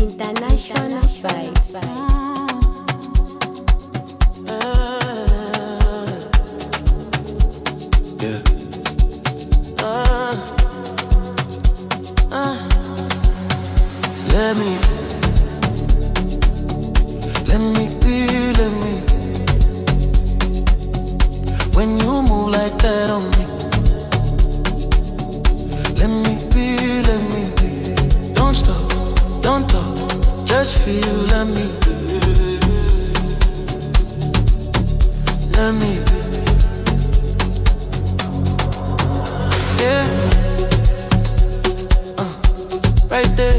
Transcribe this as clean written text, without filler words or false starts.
International vibes. Yeah. Let me be. When you move like that on me, let me be. Don't stop, don't talk, just feel, let me be. Yeah, right there.